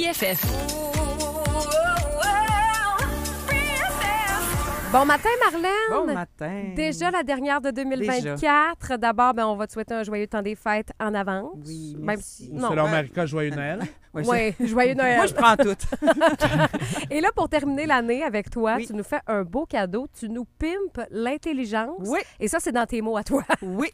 IFF. Bon matin, Marlène. Bon matin. Déjà la dernière de 2024. D'abord, on va te souhaiter un joyeux temps des fêtes en avance. Oui, Même merci. si- Ou non. selon Marika, joyeux Noël. Ouais, Oui, joyeux Noël. Moi, je prends tout. Et là, pour terminer l'année avec toi, Oui. tu nous fais un beau cadeau. Tu nous pimpes l'intelligence. Oui. Et ça, c'est dans tes mots à toi. Oui.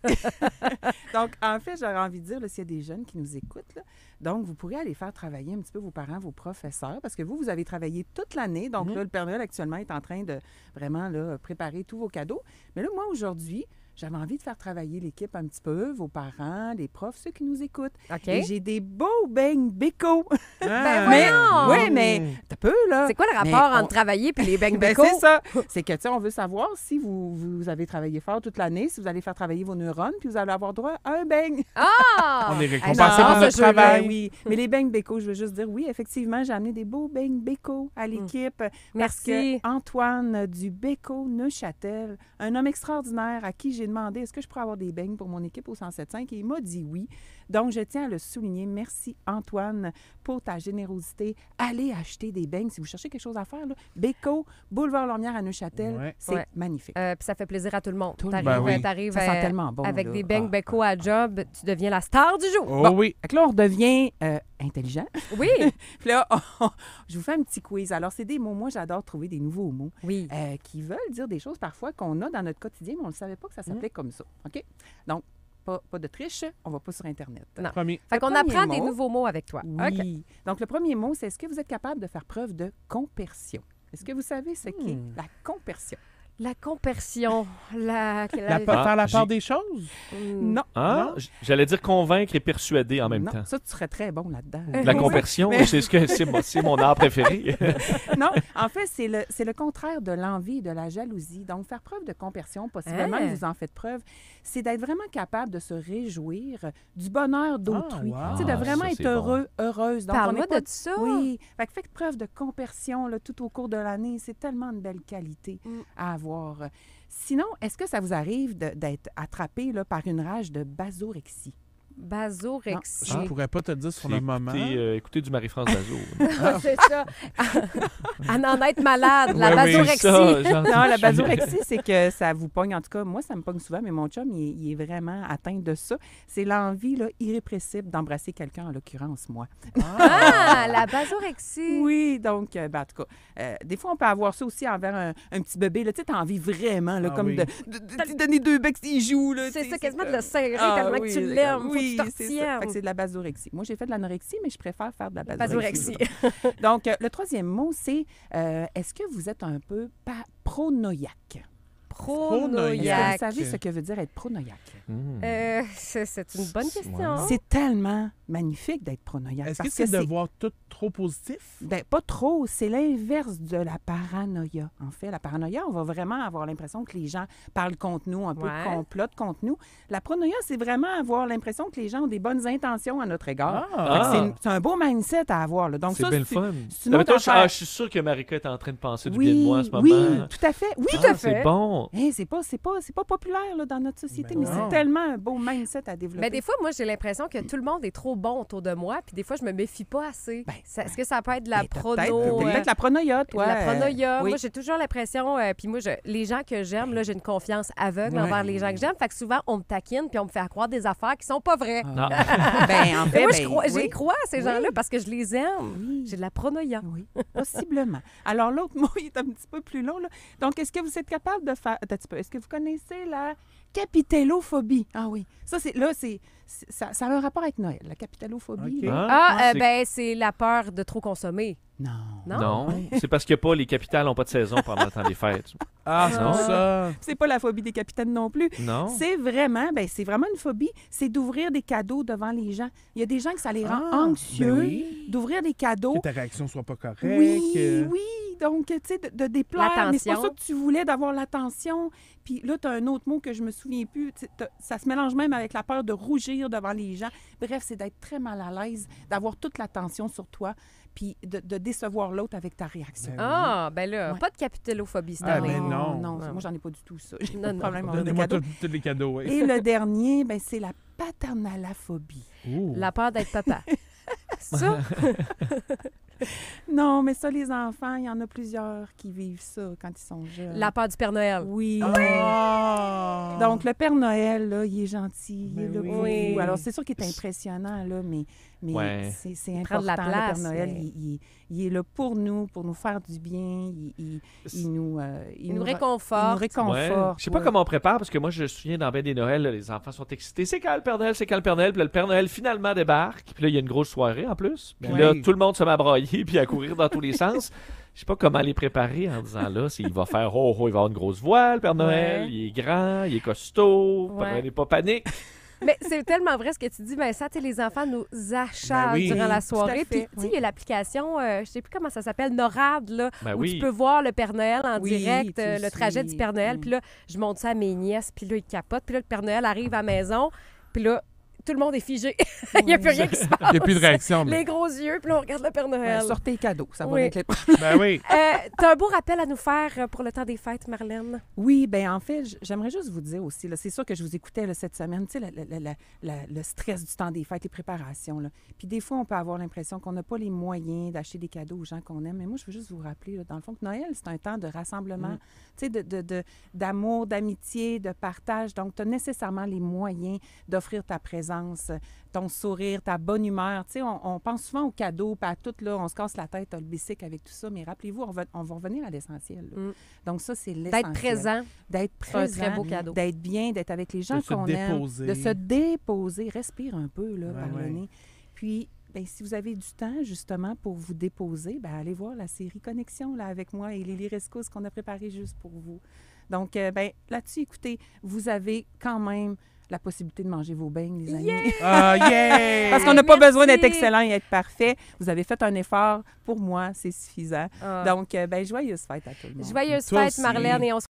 Donc, en fait, j'aurais envie de dire, là, s'il y a des jeunes qui nous écoutent, là, donc, vous pourrez aller faire travailler un petit peu vos parents, vos professeurs, parce que vous avez travaillé toute l'année. Donc, là, le Père Noël, actuellement, est en train de vraiment là, préparer tous vos cadeaux. Mais là, moi, aujourd'hui, j'avais envie de faire travailler l'équipe un petit peu, vos parents, les profs, ceux qui nous écoutent. OK? Et j'ai des beaux beignes Béco. Ben Mais, voyons! oui, mais t'as peu, là. C'est quoi le Mais rapport on- entre travailler et les beignes Ben, béco? c'est ça. C'est que, tu sais, on veut savoir si vous avez travaillé fort toute l'année, si vous allez faire travailler vos neurones, puis vous allez avoir droit à un beigne. Ah! On est Hey, récompensé j'adore pour ce notre jeu-là. travail. Oui. Mais les beignes Béco, je veux juste dire, oui, effectivement, j'ai amené des beaux beignes Béco à l'équipe. Parce Merci. que Antoine du Béco Neuchâtel, un homme extraordinaire à qui j'ai demandé est-ce que je pourrais avoir des beignes pour mon équipe au 107.5 et il m'a dit oui. Donc, je tiens à le souligner. Merci, Antoine, pour ta générosité. Allez acheter des beignes. Si vous cherchez quelque chose à faire, là, Béco, Boulevard Lormière à Neuchâtel, Ouais. c'est Ouais. magnifique. Puis ça fait plaisir à tout le monde. Tout le T'arrives, monde. Ben oui. t'arrives, Ça sent tellement bon. avec là. des beignes Ah. béco à job, tu deviens la star du jour. Oh Bon. oui. Fait que là, on redevient intelligent. Oui, Puis là, je vous fais un petit quiz. Alors, c'est des mots. Moi, j'adore trouver des nouveaux mots oui. qui veulent dire des choses parfois qu'on a dans notre quotidien, mais on ne savait pas que ça s'appelait comme ça. OK? Donc, pas de triche. On va pas sur Internet. Non. Premier. Fait qu'on Le premier apprend des mot. nouveaux mots avec toi. OK. Oui. Donc, le premier mot, c'est est-ce que vous êtes capable de faire preuve de compersion? Est-ce que vous savez ce qu'est la compersion? La compersion, Faire la part des choses? Non. Ah, j'allais dire convaincre et persuader en même non. temps. Ça, tu serais très bon là-dedans. La conversion, Mais- c'est mon art préféré. Non, en fait, c'est le contraire de l'envie et de la jalousie. Donc, faire preuve de compersion, possiblement Hein? que vous en faites preuve, c'est d'être vraiment capable de se réjouir du bonheur d'autrui. Ah, wow. Tu sais, de vraiment ça, être c'est bon. heureux, heureuse. Donc, Parle-moi on est pas- de ça. Oui, fait que faites preuve de compersion là, tout au cours de l'année. C'est tellement une belle qualité à avoir. Sinon, est-ce que ça vous arrive d'être attrapé là, par une rage de basorexie? Basorexie. Je pourrais pas te dire sur le moment. Écoutez du Marie-France Bazot. C'est ça. À n'en être malade, la Ouais, oui, basorexie. Ça, j'en- Non, la basorexie, c'est que ça vous pogne. En tout cas, moi, ça me pogne souvent, mais mon chum, il est vraiment atteint de ça. C'est l'envie là, irrépressible d'embrasser quelqu'un, en l'occurrence, moi. Ah, la basorexie. Oui, donc, en tout cas, des fois, on peut avoir ça aussi envers un petit bébé. Tu sais, t'as envie vraiment, là, Ah comme oui. de lui donner deux becs s'il joue. Là, C'est tu sais, ça, quasiment de comme- le serrer Ah, tellement oui, que tu c'est l'aimes. comme- Faut que tu Oui, te c'est ça. retiennes. Fait que c'est de la basorexie. Moi, j'ai fait de l'anorexie, mais je préfère faire de la basorexie. Basorexie. Donc, le troisième mot, c'est est-ce que vous êtes un peu pronoïaque? Pronoïaque. Est-ce que vous savez ce que veut dire être pronoïaque? Hmm. C'est une bonne question. C'est tellement magnifique d'être pronoïaque. Est-ce que parce c'est de voir tout trop positif? Ben, pas trop. C'est l'inverse de la paranoïa. En fait, la paranoïa, on va vraiment avoir l'impression que les gens parlent contre nous, un peu Ouais. de complot contre nous. La pronoïa, c'est vraiment avoir l'impression que les gens ont des bonnes intentions à notre égard. Fait que Ah. c'est un beau mindset à avoir. Là. Donc, C'est ça, bien le fun. c'est une autre Mettons, affaire. je suis sûr que Marika est en train de penser du Oui, bien de moi en ce moment. oui, tout à fait. Oui, Tout à fait. C'est bon. Hey, c'est pas populaire là, dans notre société, Ben mais non. c'est tellement un beau mindset à développer. Mais des fois, moi, j'ai l'impression que tout le monde est trop bon autour de moi, puis des fois, je me méfie pas assez. Ben, Est-ce que ça peut être de la Ben, t'as prono? peut-être la pronoïa, toi. La pronoïa. oui. Moi, j'ai toujours l'impression, puis moi, les gens que j'aime, là, j'ai une confiance aveugle Ouais. envers les gens que j'aime. Fait que souvent, on me taquine, puis on me fait croire des affaires qui sont pas vraies. Ah. Ben, en Mais fait, moi, ben, j'y oui. crois à ces Oui. gens-là parce que je les aime. Oui. J'ai de la pronoïa. Oui, possiblement. Alors, l'autre mot, il est un petit peu plus long. Là. Donc, est-ce que vous êtes capable de faire... Attends un petit peu. Est-ce que vous connaissez la capitellophobie? Ah oui. Ça, ça a un rapport avec Noël, la capitellophobie. OK. là. Ah, c'est- ben, c'est la peur de trop consommer. Non. Non? Non, c'est parce que pas les capitales n'ont pas de saison pendant le temps des fêtes. Ah, c'est Non. pour ça. C'est pas la phobie des capitaines non plus. Non. C'est vraiment une phobie, c'est d'ouvrir des cadeaux devant les gens. Il y a des gens que ça les rend Ah, anxieux ben oui. d'ouvrir des cadeaux. Que ta réaction soit pas correcte. Oui, oui. Donc, tu sais, de déplaire. Mais c'est pas L'attention. ça que tu voulais, d'avoir l'attention. Puis là, tu as un autre mot que je me souviens plus. Tu sais, ça se mélange même avec la peur de rougir devant les gens. Bref, c'est d'être très mal à l'aise, d'avoir toute l'attention sur toi, puis de décevoir l'autre avec ta réaction. Ben Ah, ben là, Ouais. pas de capitellophobie cette Ah, année. ben non. Non, Non. moi, j'en ai pas du tout, ça. J'ai Non, pas de non. problème avec les Donnez-moi cadeaux. tous les cadeaux, oui. Et le dernier, ben, c'est la paternalaphobie. Ouh. La peur d'être papa. Ça? Non, mais ça, les enfants, il y en a plusieurs qui vivent ça quand ils sont jeunes. La peur du Père Noël. Oui. Ah! Donc, le Père Noël, là, il est gentil, il est là pour oui. vous. Alors, c'est sûr qu'il est impressionnant, là, mais Ouais. c'est Il important. prend de la le place, Père Noël, mais- il est là pour nous faire du bien. Il nous réconforte. Il nous réconforte. Ouais. Je sais pas ouais. comment on prépare, parce que moi, je me souviens dans bien des Noëls, là, les enfants sont excités. C'est quand le Père Noël? C'est quand le Père Noël? Puis là, le Père Noël finalement débarque. Puis là, il y a une grosse soirée en plus. Puis Ouais. là, tout le monde se met à brailler puis à courir dans tous les sens. Je sais pas comment les préparer en disant là, il va faire il va avoir une grosse voix, le Père Noël. Ouais. Il est grand, il est costaud. Ouais. Prenez pas panique. Mais c'est tellement vrai ce que tu dis, Vincent. Tu sais, les enfants nous achalent Ben oui. durant la Tout à soirée. fait, Puis, tu sais, il y a l'application, je sais plus comment ça s'appelle, NORAD, là, Ben où oui. tu peux voir le Père Noël en Oui, direct, tu le trajet suis. du Père Noël. Mm. Puis là, je montre ça à mes nièces, puis là, ils capotent. Puis là, le Père Noël arrive à la maison, puis là, tout le monde est figé. Il n'y a plus rien qui se passe. Il n'y a plus de réaction. Les gros yeux, puis là, on regarde le Père Noël. Sortez les cadeaux, ça va Oui. régler. Ben oui. T'as un beau rappel à nous faire pour le temps des fêtes, Marlène? Oui, bien en fait, j'aimerais juste vous dire aussi, là, c'est sûr que je vous écoutais là, cette semaine, tu sais, le stress du temps des fêtes, les préparations. Là. Puis des fois, on peut avoir l'impression qu'on n'a pas les moyens d'acheter des cadeaux aux gens qu'on aime. Mais moi, je veux juste vous rappeler, là, dans le fond, que Noël, c'est un temps de rassemblement, tu sais, d'amour, d'amitié, de partage. Donc, tu as nécessairement les moyens d'offrir ta présence, ton sourire, ta bonne humeur. Tu sais, on pense souvent aux cadeaux, puis à tout, là, on se casse la tête, le bicycle avec tout ça. Mais rappelez-vous, on va revenir à l'essentiel. Là. Donc, ça, c'est l'essentiel. D'être présent. D'être C'est un présent. très beau cadeau. D'être bien, d'être avec les gens De se qu'on aime. déposer. De se déposer. Respire un peu, là, Ouais, par le ouais. nez. Puis, ben, si vous avez du temps, justement, pour vous déposer, ben, allez voir la série Connexion, là, avec moi et Lily Rescousse qu'on a préparée juste pour vous. Donc, ben, là-dessus, écoutez, vous avez quand même la possibilité de manger vos beignes, les amis. Ah, yeah! Parce qu'on n'a pas Merci. besoin d'être excellent et être parfait. Vous avez fait un effort. Pour moi, c'est suffisant. Ah. Donc, ben, joyeuses fêtes à tout le monde. Joyeuses Toi fêtes, aussi. Marlène, et on se